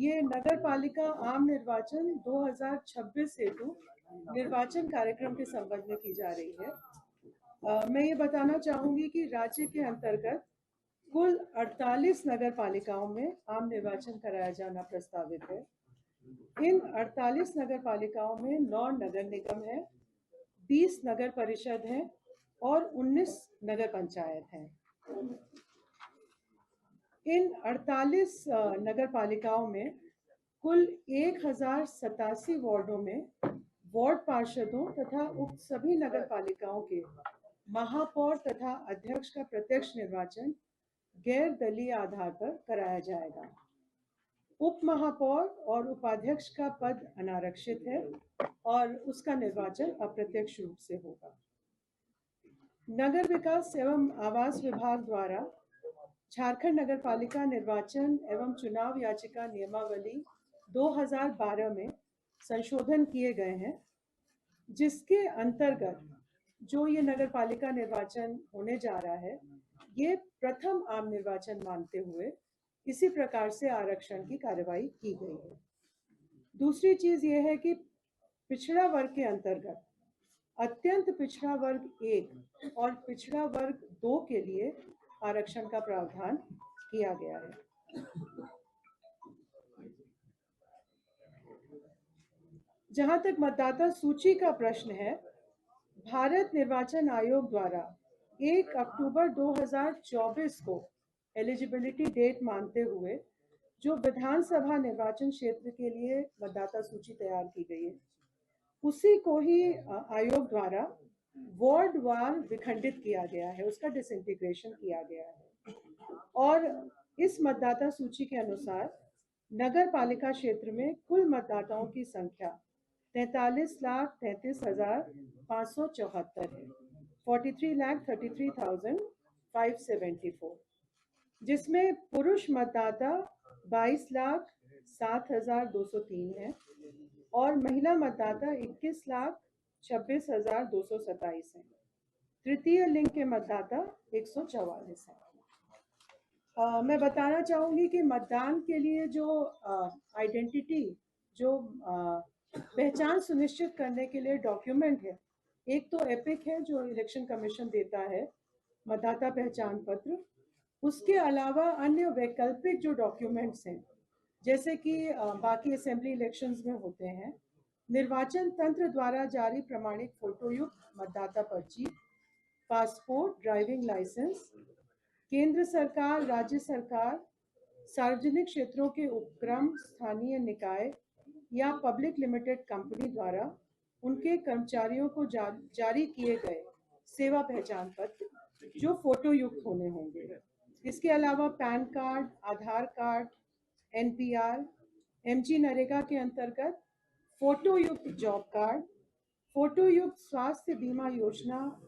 ये नगर पालिका आम निर्वाचन 2026 हेतु निर्वाचन कार्यक्रम के संबंध में की जा रही है। मैं ये बताना चाहूंगी कि राज्य के अंतर्गत कुल 48 नगर पालिकाओं में आम निर्वाचन कराया जाना प्रस्तावित है। इन 48 नगर पालिकाओं में 9 नगर निगम है, 20 नगर परिषद है और 19 नगर पंचायत हैं। इन 48 नगर पालिकाओं में कुल 1087 वार्डों में वार्ड पार्षदों तथा उक्त सभी नगर पालिकाओं के महापौर तथा अध्यक्ष का प्रत्यक्ष निर्वाचन गैर दलीय आधार पर कराया जाएगा। उप महापौर और उपाध्यक्ष का पद अनारक्षित है और उसका निर्वाचन अप्रत्यक्ष रूप से होगा। नगर विकास एवं आवास विभाग द्वारा झारखंड नगर पालिका निर्वाचन एवं चुनाव याचिका नियमावली 2012 में संशोधन किए गए हैं, जिसके अंतर्गत जो ये नगर पालिका निर्वाचन होने जा रहा है, ये प्रथम आम निर्वाचन मानते हुए इसी प्रकार से आरक्षण की कार्रवाई की गई है। दूसरी चीज ये है कि पिछड़ा वर्ग के अंतर्गत अत्यंत पिछड़ा वर्ग 1 और पिछड़ा वर्ग 2 के लिए आरक्षण का प्रावधान किया गया है। जहां तक मतदाता सूची का प्रश्न है, भारत निर्वाचन आयोग द्वारा 1 अक्टूबर 2024 को एलिजिबिलिटी डेट मानते हुए जो विधानसभा निर्वाचन क्षेत्र के लिए मतदाता सूची तैयार की गई है, उसी को ही आयोग द्वारा वार्ड वार विखंडित किया गया है, उसका डिसइंटीग्रेशन किया गया है। और इस मतदाता सूची के अनुसार नगर पालिका क्षेत्र में कुल मतदाताओं की संख्या 43,33,574 है, 43,33,574, जिसमें पुरुष मतदाता 22,07,203 है और महिला मतदाता 21,26,227 है। तृतीय लिंग के मतदाता 144 है। मैं बताना चाहूंगी कि मतदान के लिए जो आइडेंटिटी, जो पहचान सुनिश्चित करने के लिए डॉक्यूमेंट है, एक तो एपिक है जो इलेक्शन कमीशन देता है, मतदाता पहचान पत्र। उसके अलावा अन्य वैकल्पिक जो डॉक्यूमेंट्स हैं, जैसे कि बाकी असेंबली इलेक्शंस में होते हैं, निर्वाचन तंत्र द्वारा जारी प्रमाणित फोटोयुक्त मतदाता पर्ची, पासपोर्ट, ड्राइविंग लाइसेंस, केंद्र सरकार, राज्य सरकार, सार्वजनिक क्षेत्रों के उपक्रम, स्थानीय निकाय या पब्लिक लिमिटेड कंपनी द्वारा उनके कर्मचारियों को जारी किए गए सेवा पहचान पत्र जो फोटोयुक्त होने होंगे। इसके अलावा पैन कार्ड, आधार कार्ड, NPR, MG नरेगा के अंतर्गत फोटोयुक्त जॉब कार्ड, फोटोयुक्त स्वास्थ्य बीमा योजना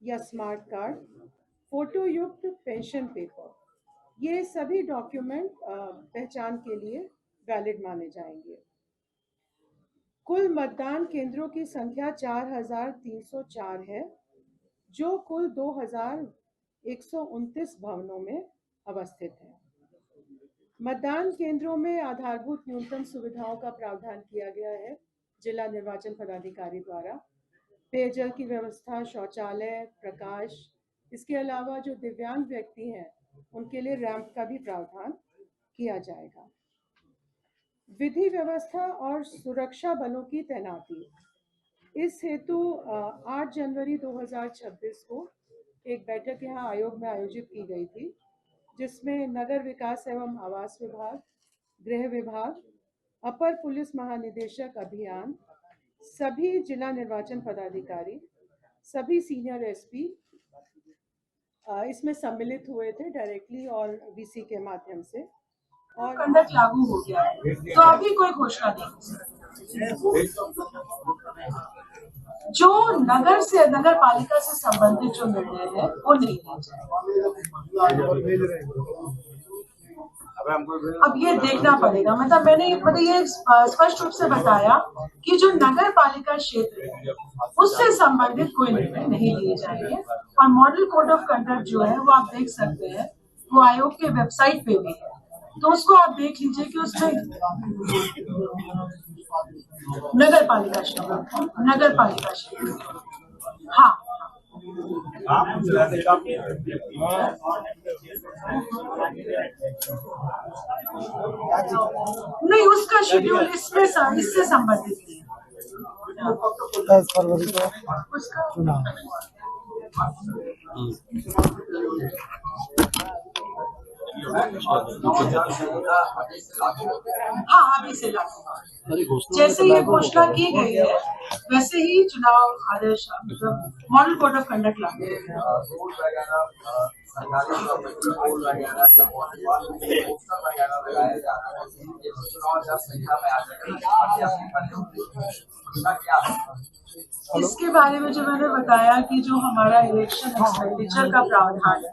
या स्मार्ट कार्ड, फोटोयुक्त पेंशन पेपर, ये सभी डॉक्यूमेंट पहचान के लिए वैलिड माने जाएंगे। कुल मतदान केंद्रों की संख्या 4,304 है, जो कुल 2,129 भवनों में अवस्थित है। मतदान केंद्रों में आधारभूत न्यूनतम सुविधाओं का प्रावधान किया गया है जिला निर्वाचन पदाधिकारी द्वारा। पेयजल की व्यवस्था, शौचालय, प्रकाश, इसके अलावा जो दिव्यांग व्यक्ति हैं उनके लिए रैंप का भी प्रावधान किया जाएगा। विधि व्यवस्था और सुरक्षा बलों की तैनाती, इस हेतु 8 जनवरी 2026 को एक बैठक यहाँ आयोग में आयोजित की गई थी, जिसमें नगर विकास एवं आवास विभाग, गृह विभाग, अपर पुलिस महानिदेशक अभियान, सभी जिला निर्वाचन पदाधिकारी, सभी सीनियर SP इसमें सम्मिलित हुए थे डायरेक्टली और VC के माध्यम से। और कंडक्ट लागू हो गया है, तो अभी कोई घोषणा नहीं। जो नगर से, नगर पालिका से संबंधित जो निर्णय है वो नहीं लिया जाएगा। अब ये देखना पड़ेगा, मतलब मैंने ये स्पष्ट रूप से बताया कि जो नगर पालिका क्षेत्र है उससे संबंधित कोई निर्णय नहीं लिए जाएंगे। और मॉडल कोड ऑफ कंडक्ट जो है वो आप देख सकते हैं, वो आयोग के वेबसाइट पे भी है। तो उसको आप देख लीजिए कि उसमें नगर पालिका क्षेत्र, हाँ, नहीं उसका शेड्यूल इससे संबंधित नहीं है। 10 फरवरी को उसका चुनाव। हाँ अभी से लागू, जैसे ये घोषणा की गई है वैसे ही चुनाव आदेश मतलब मॉडल कोड ऑफ कंडक्ट लागू इसके बारे में जो मैंने बताया कि जो हमारा इलेक्शन एक्सपेंडिचर का प्रावधान है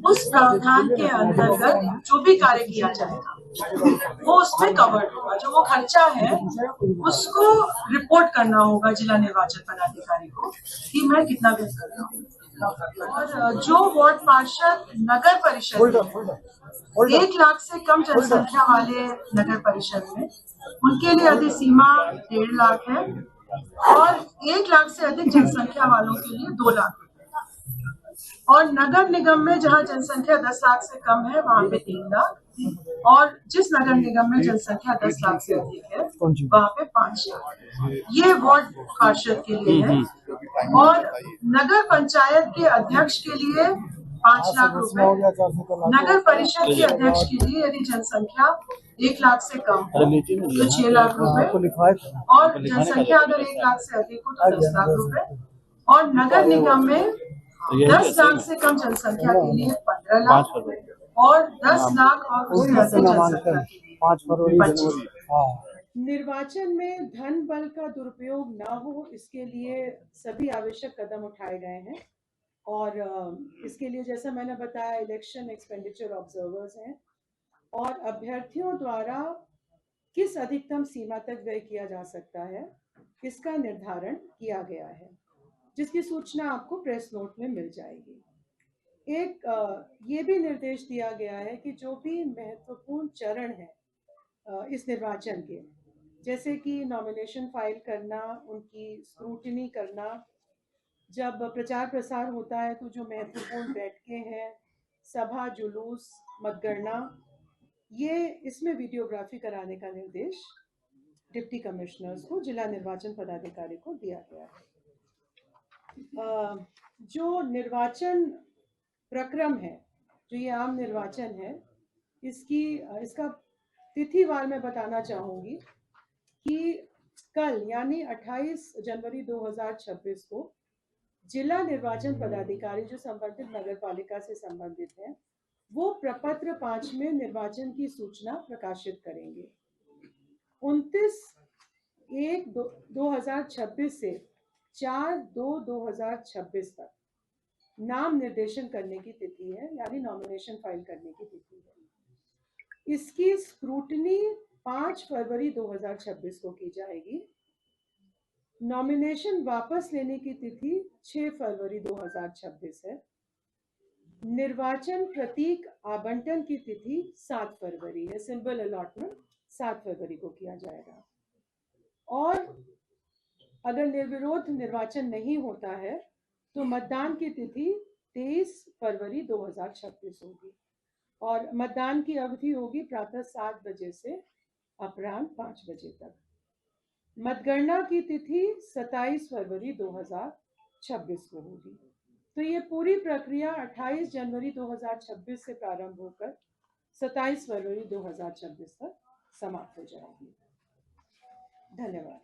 उस प्रावधान के अंतर्गत जो भी कार्य किया जाएगा वो उसमें कवर्ड होगा। जो वो खर्चा है उसको रिपोर्ट करना होगा जिला निर्वाचन पदाधिकारी को कि मैं कितना व्यय कर रहा हूँ। और जो वार्ड पार्षद नगर परिषद में 1 लाख से कम जनसंख्या वाले नगर परिषद में उनके लिए अधिसीमा 1.5 लाख है और 1 लाख से अधिक जनसंख्या वालों के लिए 2 लाख और नगर निगम में जहां जनसंख्या 10 लाख से कम है वहां पे 3 लाख और जिस नगर निगम में जनसंख्या 10 लाख से अधिक है वहां पे 5 लाख। ये वार्ड पार्षद के लिए है और नगर पंचायत के अध्यक्ष के लिए 5 लाख रुपए, नगर परिषद के अध्यक्ष के लिए यदि जनसंख्या 1 लाख से कम हो तो 6 लाख रुपए और जनसंख्या अगर 1 लाख से अधिक हो तो 10 लाख रुपए और नगर निगम में 10 लाख से कम जनसंख्या के लिए 15 लाख और 10 लाख और उससे अधिक जनसंख्या के लिए 5 फरवरी। निर्वाचन में धन बल का दुरुपयोग न हो इसके लिए सभी आवश्यक कदम उठाए गए हैं और इसके लिए जैसा मैंने बताया इलेक्शन एक्सपेंडिचर ऑब्जर्वर्स हैं और अभ्यर्थियों द्वारा किस अधिकतम सीमा तक व्यय किया जा सकता है इसका निर्धारण किया गया है जिसकी सूचना आपको प्रेस नोट में मिल जाएगी। एक ये भी निर्देश दिया गया है कि जो भी महत्वपूर्ण चरण है इस निर्वाचन के जैसे कि नॉमिनेशन फाइल करना, उनकी स्क्रूटिनी करना, जब प्रचार प्रसार होता है तो जो महत्वपूर्ण बैठकें हैं, सभा, जुलूस, मतगणना, ये इसमें वीडियोग्राफी कराने का निर्देश डिप्टी कमिश्नर्स को, जिला निर्वाचन पदाधिकारी को दिया गया है। जो निर्वाचन प्रक्रम है, जो ये आम निर्वाचन है, इसका तिथिवार मैं बताना चाहूँगी कि कल यानी 28 जनवरी 2026 को जिला निर्वाचन पदाधिकारी जो संबंधित नगर पालिका से संबंधित है वो प्रपत्र 5 में निर्वाचन की सूचना प्रकाशित करेंगे। 29/1/2026 से 4/2/2026 तक नाम निर्देशन करने की तिथि है यानी नॉमिनेशन फाइल करने की तिथि है। इसकी स्क्रूटनी 5 फरवरी 2026 को की जाएगी। नॉमिनेशन वापस लेने की तिथि 6 फरवरी 2026 है। निर्वाचन प्रतीक आवंटन की तिथि 7 फरवरी है। सिंबल अलॉटमेंट 7 फरवरी को किया जाएगा और अगर निर्विरोध निर्वाचन नहीं होता है तो मतदान की तिथि 23 फरवरी 2026 होगी और मतदान की अवधि होगी प्रातः 7 बजे से अपराह्न 5 बजे तक। मतगणना की तिथि 27 फरवरी 2026 को होगी। तो ये पूरी प्रक्रिया 28 जनवरी 2026 से प्रारंभ होकर 27 फरवरी 2026 तक समाप्त हो जाएगी। धन्यवाद।